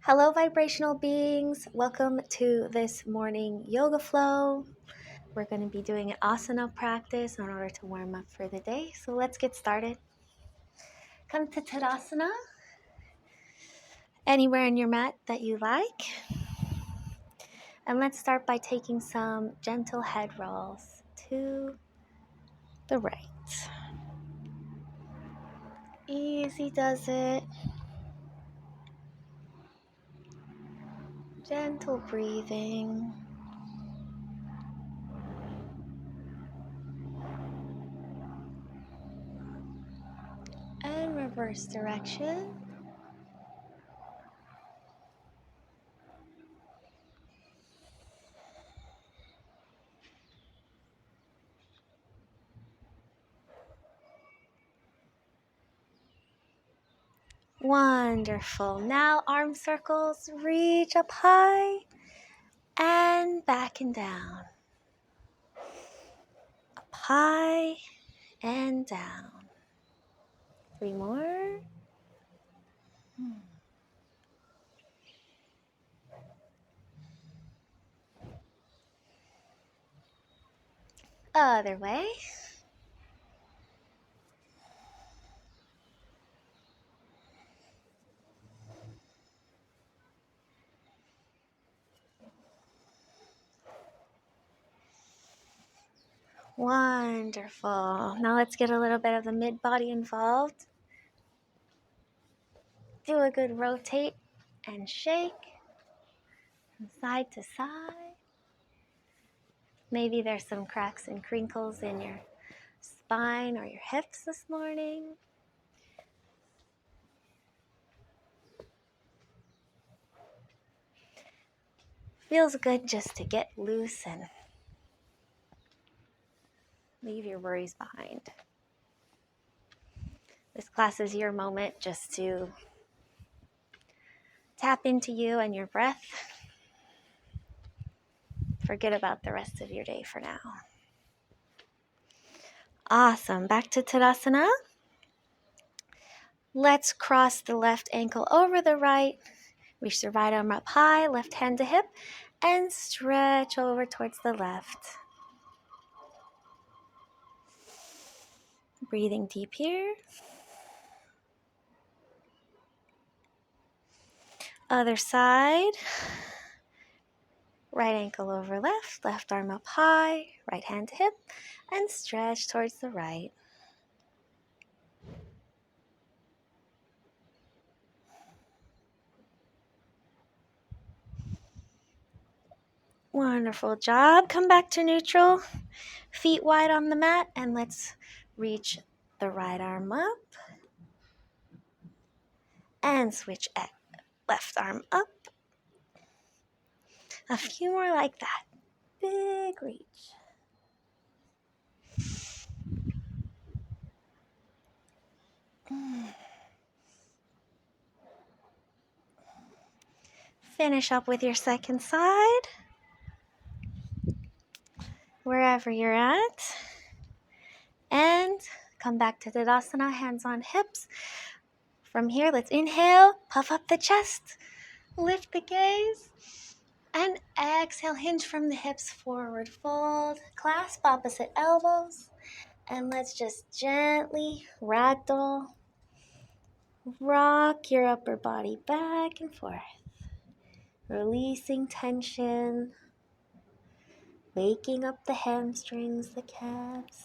Hello, vibrational beings. Welcome to this morning yoga flow. We're going to be doing an asana practice in order to warm up for the day. So let's get started. Come to Tadasana, anywhere in your mat that you like. And let's start by taking some gentle head rolls to the right. Easy does it. Gentle breathing. And reverse direction. Wonderful. Now arm circles, reach up high and back and down. Up high and down. 3 more. Other way. Wonderful. Now let's get a little bit of the mid-body involved. Do a good rotate and shake from side to side. Maybe there's some cracks and crinkles in your spine or your hips this morning. Feels good just to get loose and leave your worries behind. This class is your moment just to tap into you and your breath. Forget about the rest of your day for now. Awesome. Back to Tadasana. Let's cross the left ankle over the right. Reach the right arm up high, left hand to hip, and stretch over towards the left. Breathing deep here. Other side. Right ankle over left, left arm up high, right hand to hip, and stretch towards the right. Wonderful job. Come back to neutral. Feet wide on the mat, and let's reach the right arm up. And switch left arm up. A few more like that. Big reach. Finish up with your second side. Wherever you're at. And come back to Tadasana, hands on hips. From here, let's inhale, puff up the chest, lift the gaze, and exhale, hinge from the hips, forward fold, clasp opposite elbows, and let's just gently ragdoll, rock your upper body back and forth, releasing tension, waking up the hamstrings, the calves.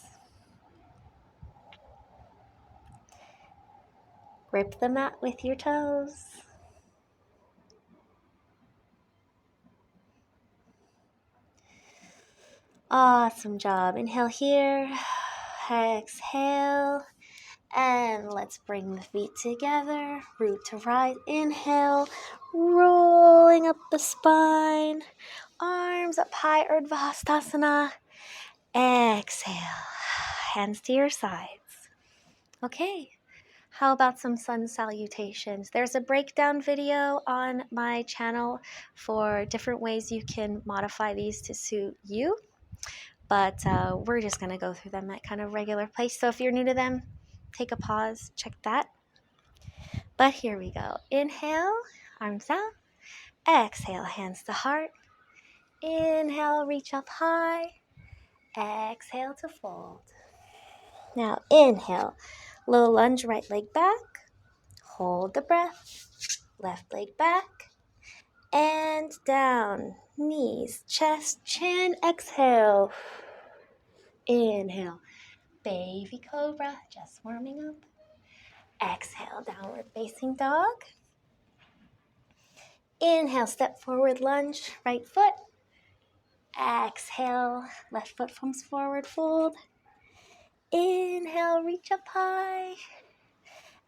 Grip the mat with your toes. Awesome job. Inhale here. Exhale. And let's bring the feet together. Root to rise. Inhale. Rolling up the spine. Arms up high. Urdhva Hastasana. Exhale. Hands to your sides. Okay. How about some sun salutations? There's a breakdown video on my channel for different ways you can modify these to suit you. But we're just going to go through them at kind of regular pace. So if you're new to them, take a pause, check that. But here we go. Inhale, arms out. Exhale, hands to heart. Inhale, reach up high. Exhale to fold. Now inhale, low lunge, right leg back. Hold the breath. Left leg back. And down. Knees, chest, chin. Exhale. Inhale. Baby cobra, just warming up. Exhale, downward facing dog. Inhale, step forward, lunge, right foot. Exhale, left foot comes forward, fold. Inhale, reach up high.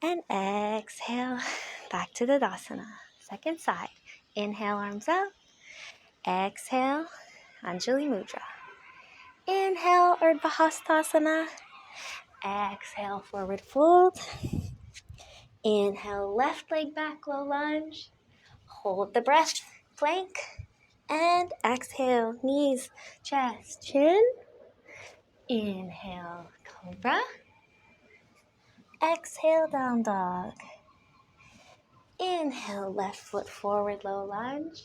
And exhale, back to the Tadasana. Second side. Inhale, arms out. Exhale, Anjali Mudra. Inhale, Urdhva Hastasana. Exhale, forward fold. Inhale, left leg back, low lunge. Hold the breath, plank. And exhale, knees, chest, chin. Inhale, cobra. Exhale, down dog. Inhale, left foot forward, low lunge.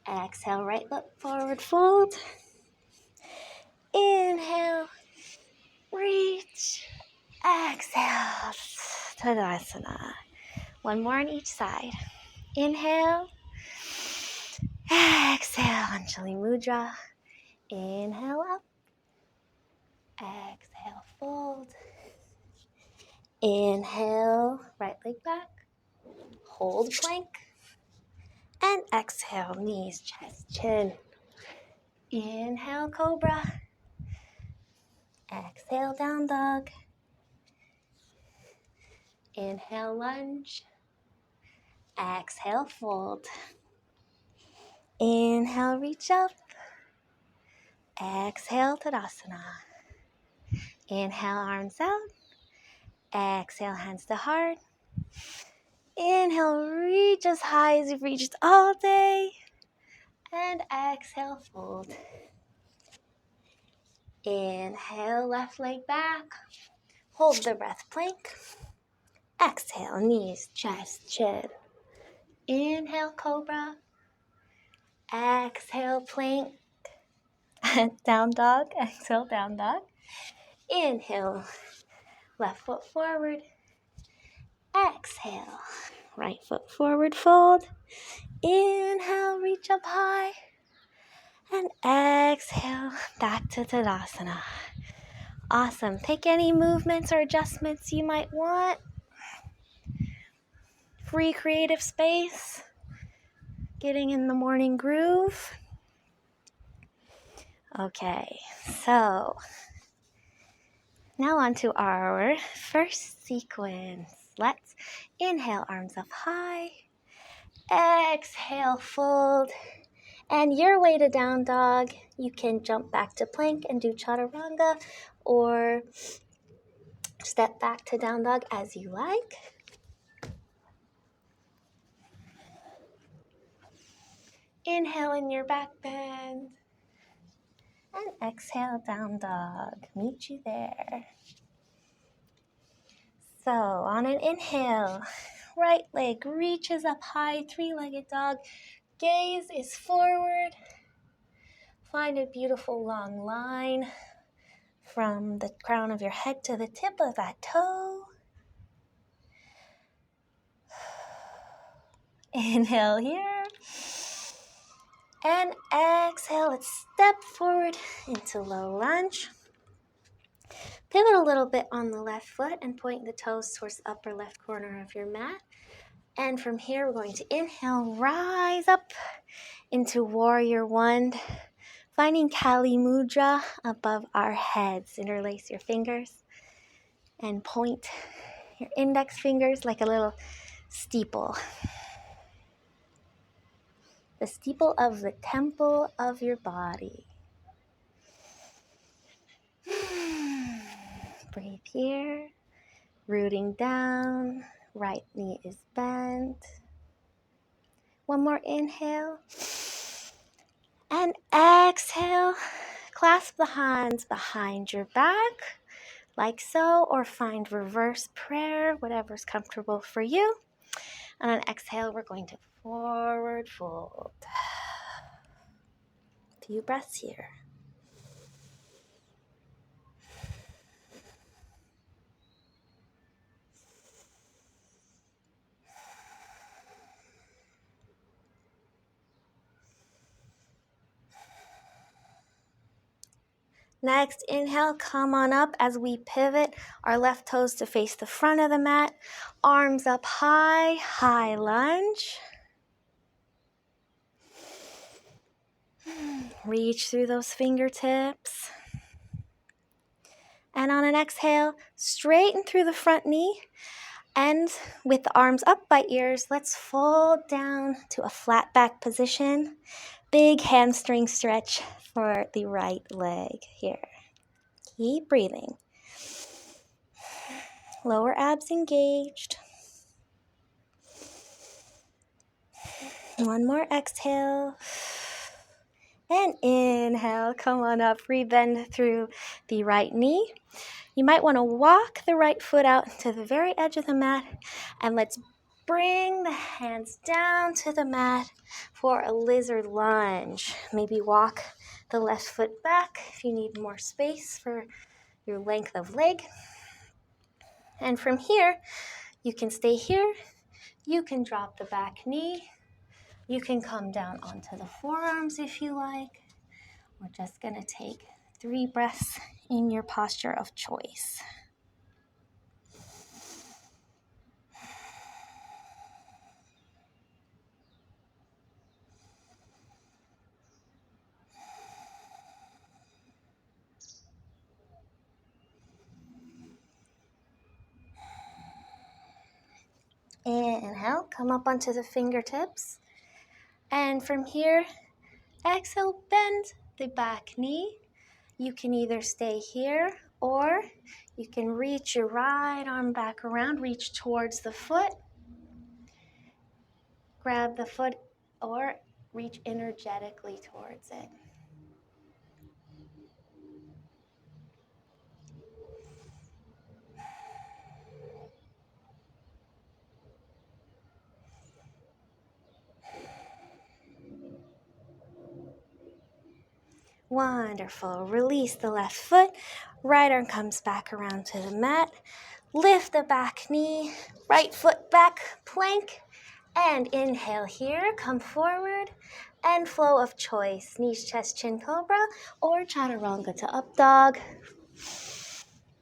Exhale, right foot forward, fold. Inhale, reach. Exhale, Tadasana. One more on each side. Inhale. Exhale, Anjali Mudra. Inhale up. Exhale, fold. Inhale, right leg back. Hold plank. And exhale, knees, chest, chin. Inhale, cobra. Exhale, down dog. Inhale, lunge. Exhale, fold. Inhale, reach up. Exhale, Tadasana. Inhale, arms out. Exhale, hands to heart. Inhale, reach as high as you've reached all day. And exhale, fold. Inhale, left leg back. Hold the breath, plank. Exhale, knees, chest, chin. Inhale, cobra. Exhale, plank. Down dog. Exhale, down dog. Inhale, left foot forward. Exhale, right foot forward, fold. Inhale, reach up high. And exhale, back to Tadasana. Awesome. Take any movements or adjustments you might want. Free creative space. Getting in the morning groove. Okay, so now on to our first sequence. Let's inhale, arms up high. Exhale, fold. And your way to down dog, you can jump back to plank and do chaturanga or step back to down dog as you like. Inhale in your back bend. And exhale, down dog. Meet you there. So on an inhale, right leg reaches up high, three-legged dog. Gaze is forward. Find a beautiful long line from the crown of your head to the tip of that toe. Inhale here. And exhale, let's step forward into low lunge. Pivot a little bit on the left foot and point the toes towards the upper left corner of your mat. And from here, we're going to inhale, rise up into warrior one. Finding Kali Mudra above our heads. Interlace your fingers and point your index fingers like a little steeple. The steeple of the temple of your body. Breathe here. Rooting down. Right knee is bent. One more inhale. And exhale. Clasp the hands behind your back, like so, or find reverse prayer, whatever's comfortable for you. And on exhale, we're going to forward fold. A few breaths here. Next, inhale, come on up as we pivot our left toes to face the front of the mat. Arms up high, high lunge. Reach through those fingertips. And on an exhale, straighten through the front knee. And with the arms up by ears, let's fold down to a flat back position. Big hamstring stretch for the right leg here. Keep breathing. Lower abs engaged. One more exhale. And inhale, come on up, rebend through the right knee. You might want to walk the right foot out to the very edge of the mat, and let's bring the hands down to the mat for a lizard lunge. Maybe walk the left foot back if you need more space for your length of leg. And from here, you can stay here. You can drop the back knee. You can come down onto the forearms if you like. We're just going to take 3 breaths in your posture of choice. Inhale, come up onto the fingertips. And from here, exhale, bend the back knee. You can either stay here or you can reach your right arm back around, reach towards the foot. Grab the foot or reach energetically towards it. Wonderful. Release the left foot. Right arm comes back around to the mat. Lift the back knee. Right foot back, plank. And inhale here. Come forward. And flow of choice. Knees, chest, chin, cobra. Or chaturanga to up dog.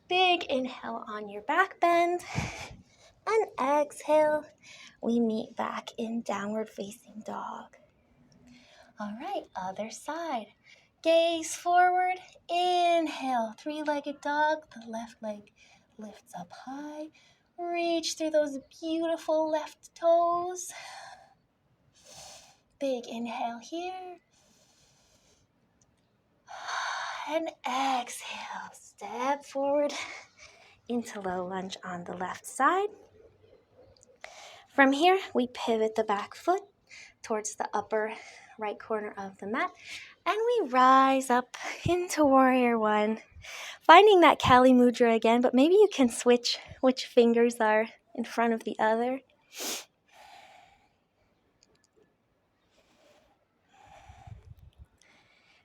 Big inhale on your back bend. And exhale. We meet back in downward facing dog. All right, other side. Gaze forward, inhale, 3-legged dog, the left leg lifts up high. Reach through those beautiful left toes. Big inhale here. And exhale, step forward into low lunge on the left side. From here, we pivot the back foot towards the upper right corner of the mat. And we rise up into Warrior One, finding that Kali Mudra again, but maybe you can switch which fingers are in front of the other.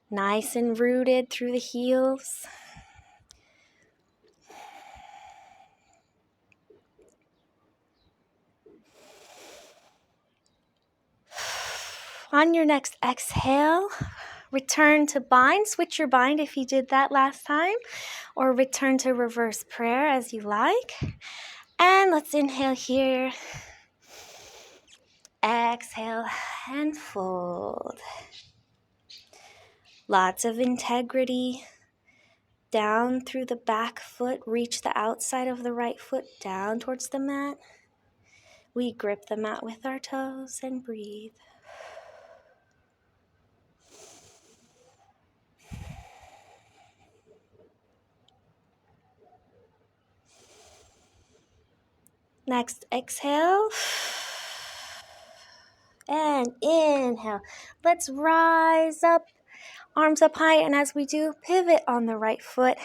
Nice and rooted through the heels. On your next exhale, return to bind. Switch your bind if you did that last time, or return to reverse prayer as you like. And let's inhale here. Exhale and fold. Lots of integrity. Down through the back foot, reach the outside of the right foot down towards the mat. We grip the mat with our toes and breathe. Next, exhale. And inhale. Let's rise up, arms up high, and as we do, pivot on the right foot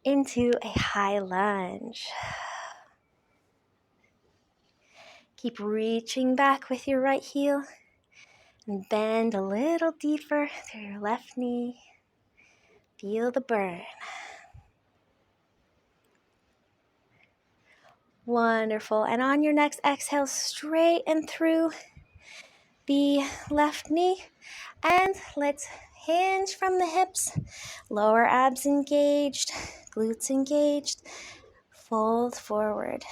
into a high lunge. Keep reaching back with your right heel and bend a little deeper through your left knee. Feel the burn. Wonderful. And on your next exhale, straighten through the left knee. And let's hinge from the hips. Lower abs engaged, glutes engaged. Fold forward.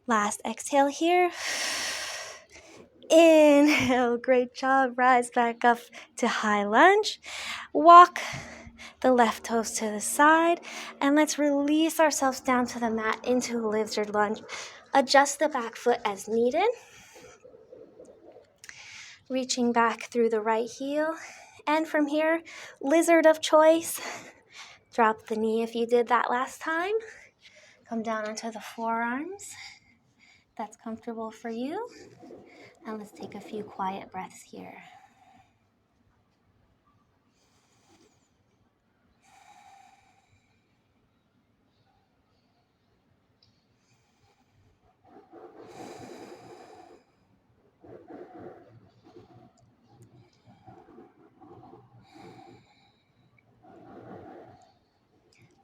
Last exhale here. Inhale, great job. Rise back up to high lunge. Walk the left toes to the side. And let's release ourselves down to the mat into lizard lunge. Adjust the back foot as needed. Reaching back through the right heel. And from here, lizard of choice. Drop the knee if you did that last time. Come down onto the forearms. That's comfortable for you. And let's take a few quiet breaths here.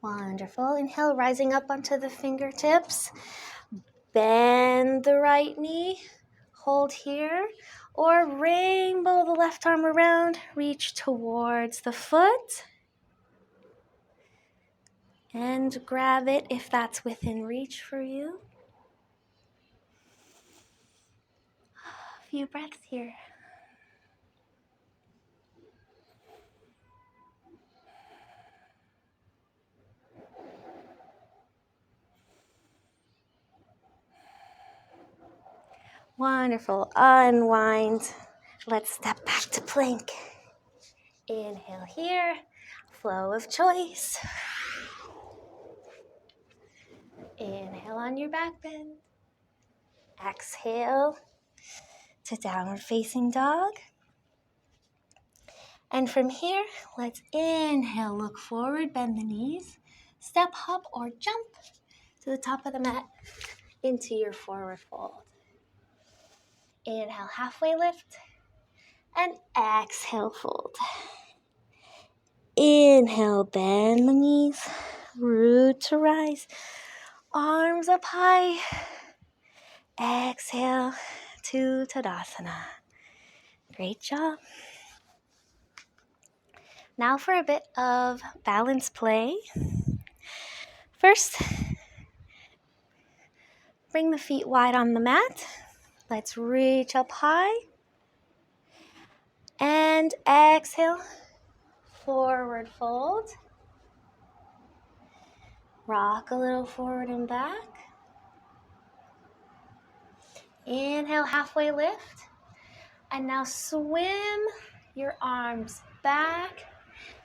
Wonderful. Inhale, rising up onto the fingertips. Bend the right knee. Hold here. Or rainbow the left arm around. Reach towards the foot. And grab it if that's within reach for you. A few breaths here. Wonderful. Unwind. Let's step back to plank. Inhale here. Flow of choice. Inhale on your back bend. Exhale to downward facing dog. And from here, let's inhale, look forward, bend the knees. Step, hop, or jump to the top of the mat into your forward fold. Inhale, halfway lift. And exhale, fold. Inhale, bend the knees. Root to rise. Arms up high. Exhale to Tadasana. Great job. Now for a bit of balance play. First, bring the feet wide on the mat. Let's reach up high. And exhale, forward fold. Rock a little forward and back. Inhale, halfway lift. And now swim your arms back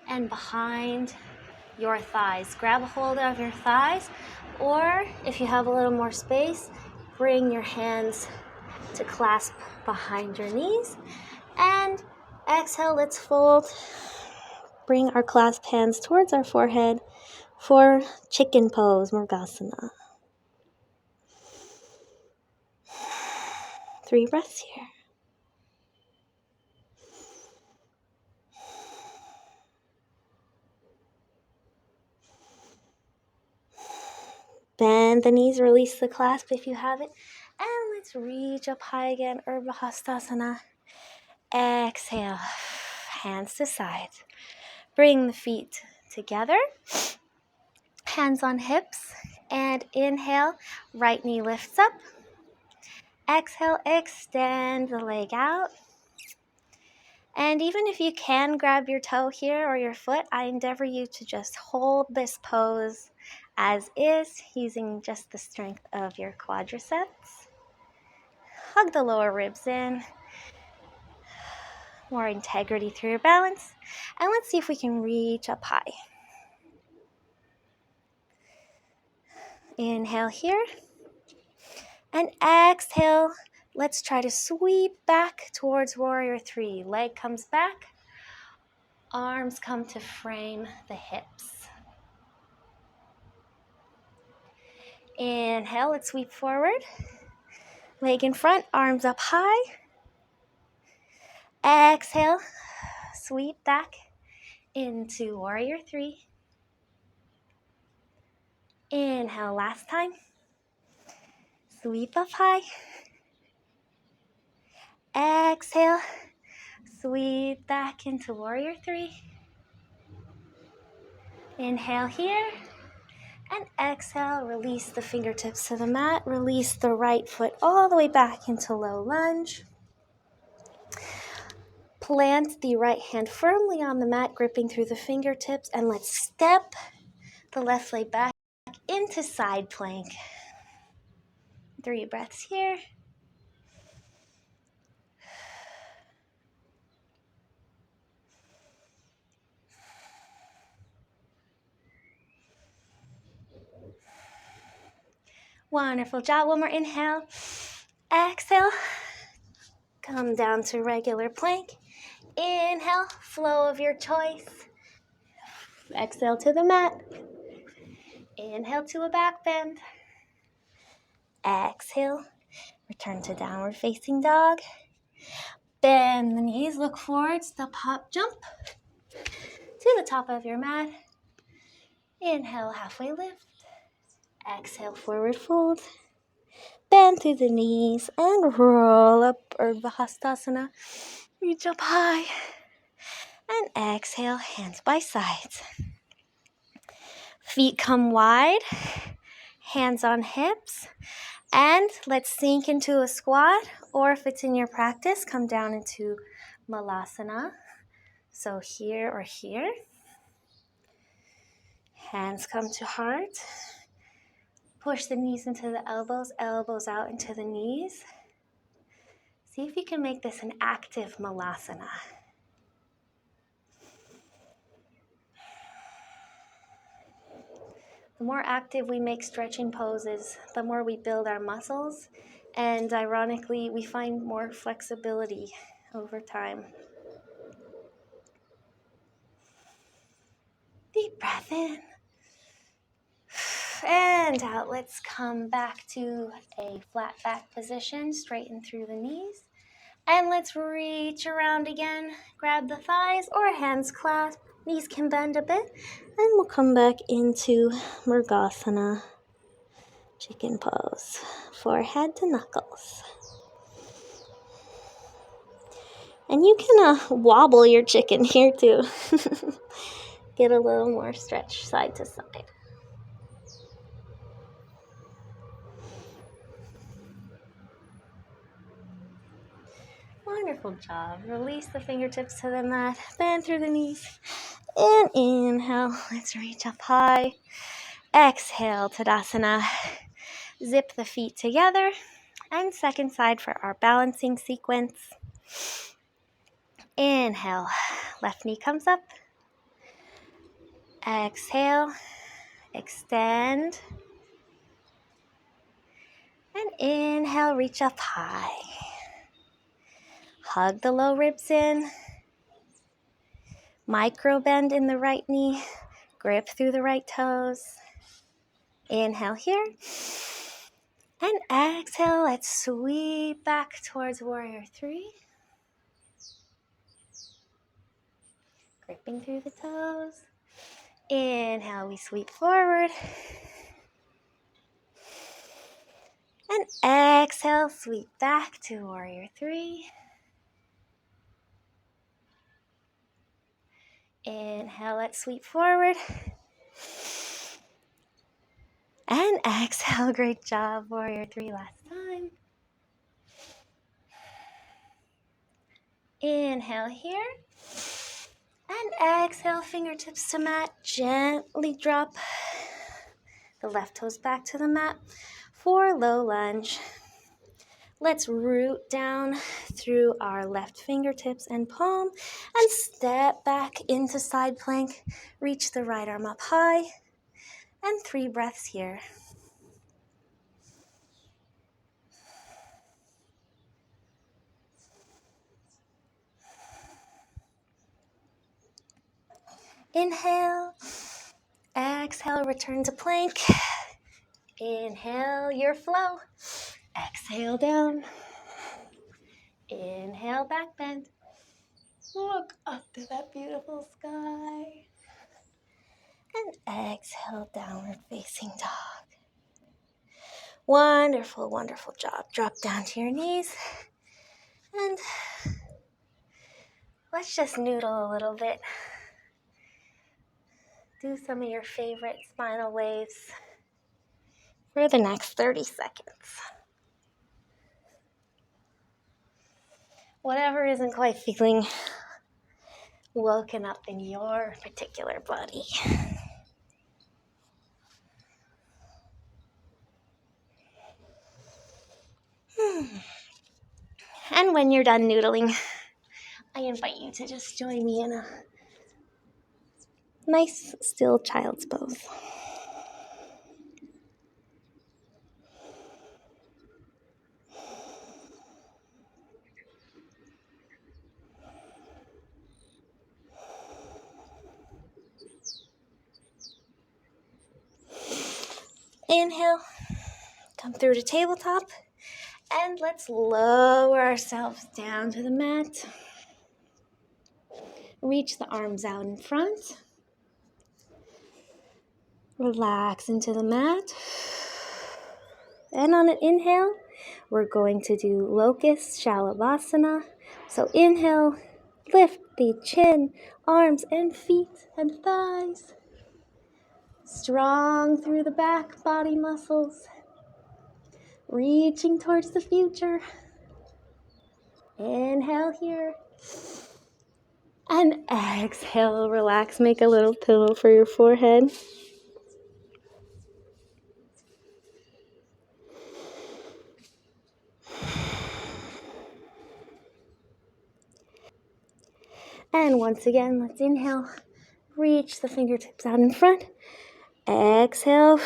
and behind your thighs. Grab a hold of your thighs, or if you have a little more space, bring your hands to clasp behind your knees. And exhale, let's fold. Bring our clasped hands towards our forehead for chicken pose, murgasana. 3 breaths here. Bend the knees, release the clasp if you have it. And let's reach up high again, Urdhva Hastasana. Exhale, hands to sides. Bring the feet together, hands on hips. And inhale, right knee lifts up. Exhale, extend the leg out. And even if you can grab your toe here or your foot, I endeavor you to just hold this pose as is, using just the strength of your quadriceps. Hug the lower ribs in. More integrity through your balance. And let's see if we can reach up high. Inhale here. And exhale, Let's try to sweep back towards warrior three. Leg comes back. Arms come to frame the hips. Inhale, let's sweep forward. Leg in front, arms up high. Exhale, sweep back into warrior three. Inhale, last time. Sweep up high. Exhale, sweep back into warrior three. Inhale here. And exhale, release the fingertips to the mat. Release the right foot all the way back into low lunge. Plant the right hand firmly on the mat, gripping through the fingertips. And let's step the left leg back into side plank. 3 breaths here. Wonderful job. One more inhale. Exhale. Come down to regular plank. Inhale, flow of your choice. Exhale to the mat. Inhale to a back bend. Exhale, return to downward facing dog. Bend the knees, look forward, step, hop, jump to the top of your mat. Inhale, halfway lift. Exhale, forward fold. Bend through the knees and roll up, hasta. Reach up high. And exhale, hands by sides. Feet come wide, hands on hips. And let's sink into a squat, or if it's in your practice, come down into lolasana. So here or here. Hands come to heart. Push the knees into the elbows, elbows out into the knees. See if you can make this an active lolasana. The more active we make stretching poses, the more we build our muscles, and ironically, we find more flexibility over time. Deep breath in. And out. Let's come back to a flat back position, straighten through the knees. And let's reach around again. Grab the thighs or hands clasp. Knees can bend a bit. And we'll come back into murgasana, chicken pose, forehead to knuckles. And you can wobble your chicken here too. Get a little more stretch side to side. Wonderful job. Release the fingertips to the mat. Bend through the knees. And inhale. Let's reach up high. Exhale, Tadasana. Zip the feet together. And second side for our balancing sequence. Inhale. Left knee comes up. Exhale. Extend. And inhale, reach up high. Hug the low ribs in. Micro bend in the right knee. Grip through the right toes. Inhale here. And exhale, let's sweep back towards warrior three. Gripping through the toes. Inhale, we sweep forward. And exhale, sweep back to warrior three. Inhale, let's sweep forward. And exhale, great job, warrior three last time. Inhale here. And exhale, fingertips to mat. Gently drop the left toes back to the mat for low lunge. Let's root down through our left fingertips and palm and step back into side plank. Reach the right arm up high and 3 breaths here. Inhale. Exhale, return to plank. Inhale your flow. Exhale down. Inhale, back bend. Look up to that beautiful sky. And exhale, downward facing dog. Wonderful, wonderful job. Drop down to your knees. And let's just noodle a little bit. Do some of your favorite spinal waves for the next 30 seconds. Whatever isn't quite feeling woken up in your particular body. And when you're done noodling, I invite you to just join me in a nice, still child's pose. Inhale, come through to tabletop, and let's lower ourselves down to the mat. Reach the arms out in front. Relax into the mat. And on an inhale, we're going to do locust shalabasana. So inhale, lift the chin, arms and feet and thighs. Strong through the back body muscles. Reaching towards the future. Inhale here. And exhale, relax, make a little pillow for your forehead. And once again, let's inhale. Reach the fingertips out in front. Exhale.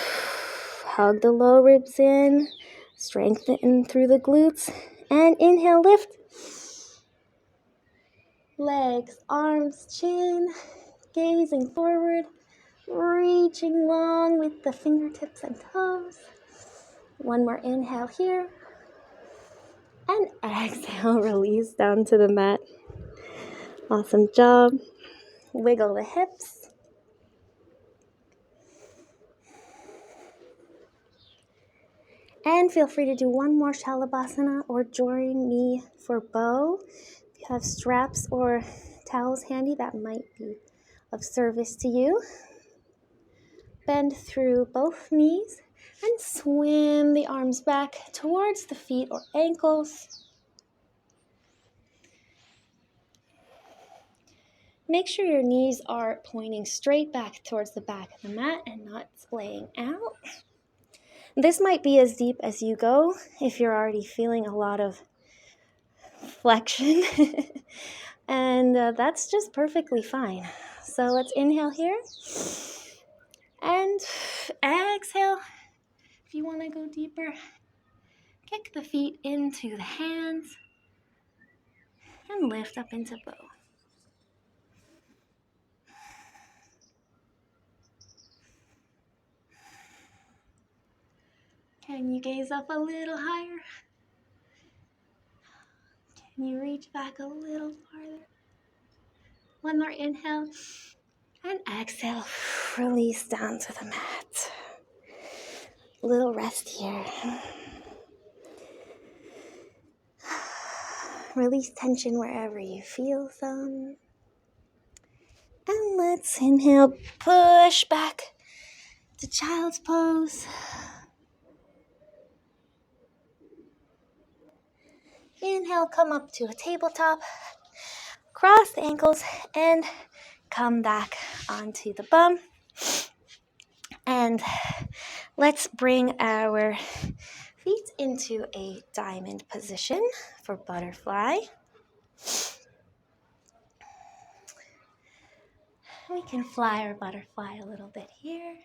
Hug the low ribs in. Strengthen through the glutes. And inhale, lift. Legs, arms, chin. Gazing forward. Reaching long with the fingertips and toes. One more inhale here. And exhale, release down to the mat. Awesome job. Wiggle the hips. And feel free to do one more shalabasana or join me for bow. If you have straps or towels handy, that might be of service to you. Bend through both knees and swim the arms back towards the feet or ankles. Make sure your knees are pointing straight back towards the back of the mat and not splaying out. This might be as deep as you go if you're already feeling a lot of flexion. And that's just perfectly fine. So let's inhale here. And exhale. If you want to go deeper, kick the feet into the hands and lift up into bow. Can you gaze up a little higher? Can you reach back a little farther? One more inhale and exhale. Release down to the mat. A little rest here. Release tension wherever you feel some. And let's inhale, push back to child's pose. Inhale, come up to a tabletop. Cross the ankles and come back onto the bum. And let's bring our feet into a diamond position for butterfly. We can fly our butterfly a little bit here.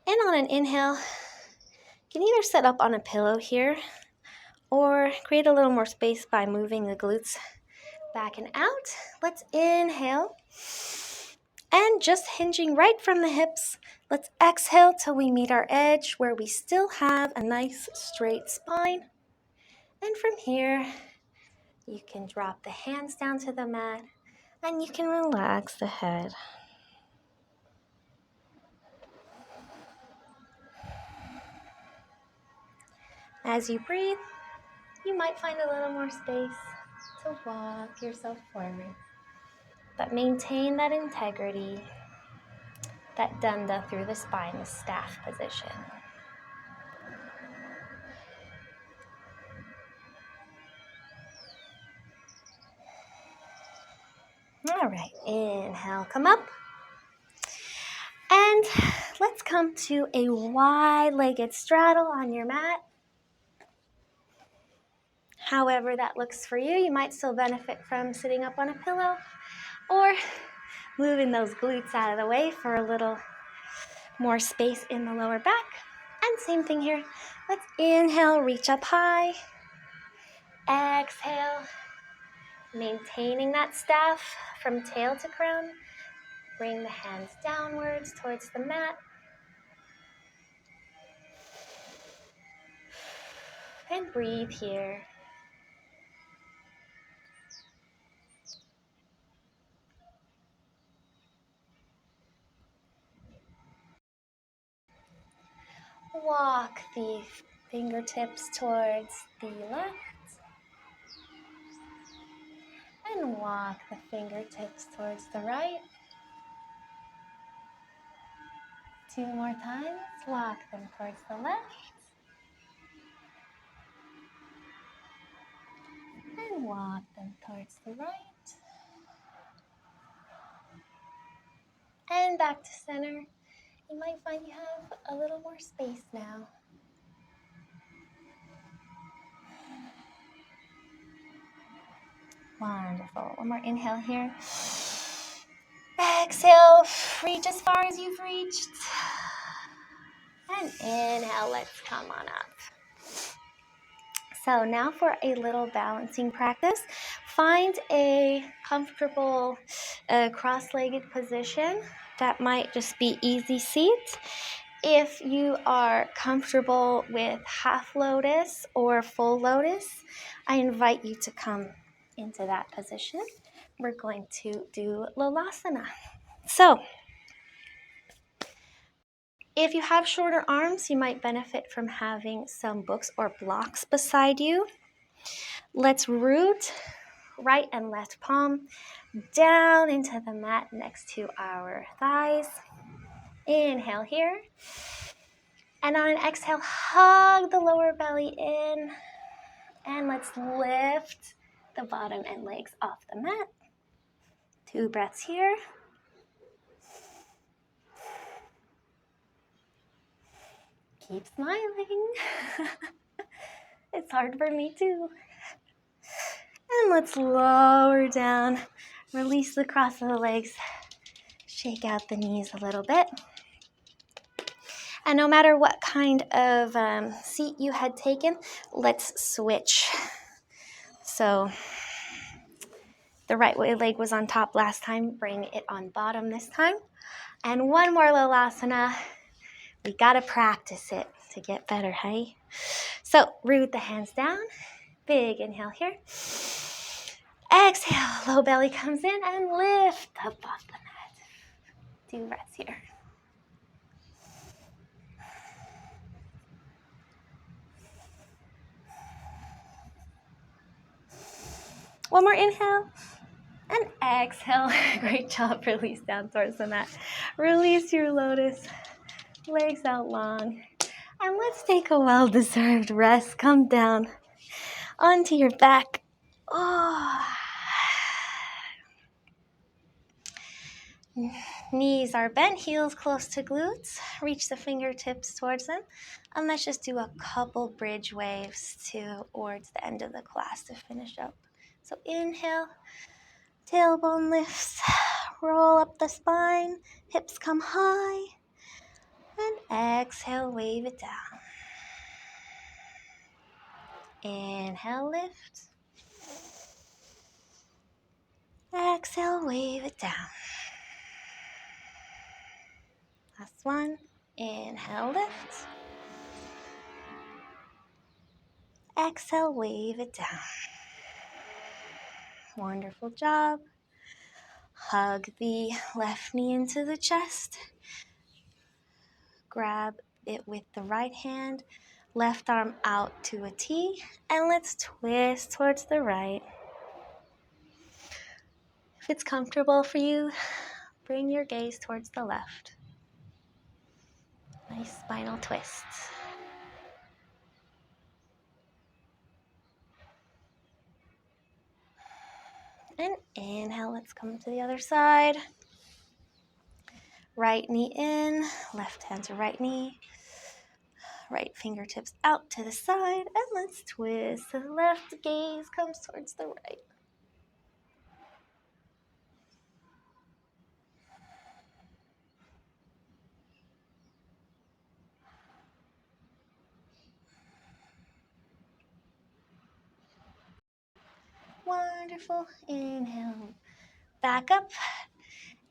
And on an inhale, you can either sit up on a pillow here or create a little more space by moving the glutes back and out. Let's inhale. And just hinging right from the hips, let's exhale till we meet our edge where we still have a nice straight spine. And from here, you can drop the hands down to the mat and you can relax the head. As you breathe, you might find a little more space to walk yourself forward. But maintain that integrity, that danda through the spine, the staff position. All right, inhale, come up. And let's come to a wide-legged straddle on your mat. However that looks for you, you might still benefit from sitting up on a pillow or moving those glutes out of the way for a little more space in the lower back. And same thing here. Let's inhale, reach up high. Exhale, maintaining that staff from tail to crown. Bring the hands downwards towards the mat. And breathe here. Walk the fingertips towards the left. And walk the fingertips towards the right. 2 more times. Walk them towards the left. And walk them towards the right. And back to center. You might find you have a little more space now. Wonderful. One more inhale here. Exhale, reach as far as you've reached. And inhale, let's come on up. So now for a little balancing practice. Find a comfortable cross-legged position. That might just be easy seat. If you are comfortable with half lotus or full lotus, I invite you to come into that position. We're going to do lolasana. So, if you have shorter arms, you might benefit from having some books or blocks beside you. Let's root right and left palm down into the mat next to our thighs. Inhale here. And on an exhale, hug the lower belly in. And let's lift the bottom and legs off the mat. 2 breaths here. Keep smiling. It's hard for me too. And let's lower down. Release the cross of the legs. Shake out the knees a little bit. And no matter what kind of seat you had taken, let's switch. So the right leg was on top last time. Bring it on bottom this time. And one more lolasana. We gotta practice it to get better, hey? So root the hands down. Big inhale here. Exhale, low belly comes in and lift up off the mat. 2 breaths here. One more inhale. And exhale. Great job. Release down towards the mat. Release your lotus. Legs out long. And let's take a well-deserved rest. Come down onto your back. Oh. Knees are bent, heels close to glutes. Reach the fingertips towards them. And let's just do a couple bridge waves towards the end of the class to finish up. So inhale, tailbone lifts, roll up the spine, hips come high. And exhale, wave it down. Inhale, lift. Exhale, wave it down. Last one. Inhale, lift. Exhale, wave it down. Wonderful job. Hug the left knee into the chest. Grab it with the right hand. Left arm out to a T. And let's twist towards the right. If it's comfortable for you, bring your gaze towards the left. Nice spinal twist. And inhale, let's come to the other side. Right knee in, left hand to right knee. Right fingertips out to the side, and let's twist. The left gaze comes towards the right. Wonderful. Inhale. Back up.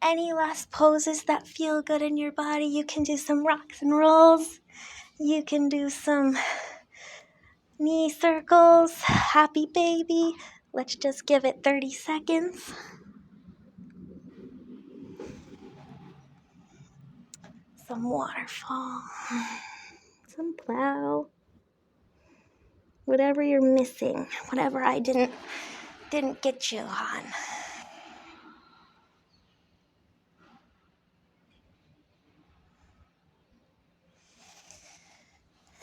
Any last poses that feel good in your body? You can do some rocks and rolls. You can do some knee circles. Happy baby. Let's just give it 30 seconds. Some waterfall. Some plow. Whatever you're missing. Whatever I didn't get you on.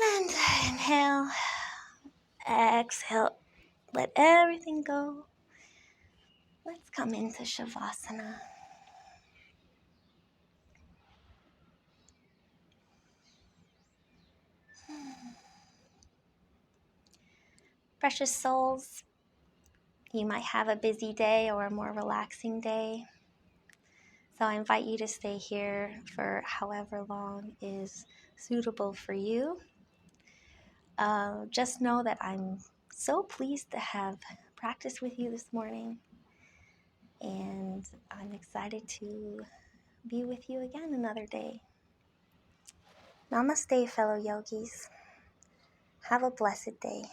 And inhale, exhale, let everything go. Let's come into shavasana. Precious souls, you might have a busy day or a more relaxing day. So I invite you to stay here for however long is suitable for you. Just know that I'm so pleased to have practiced with you this morning. And I'm excited to be with you again another day. Namaste, fellow yogis. Have a blessed day.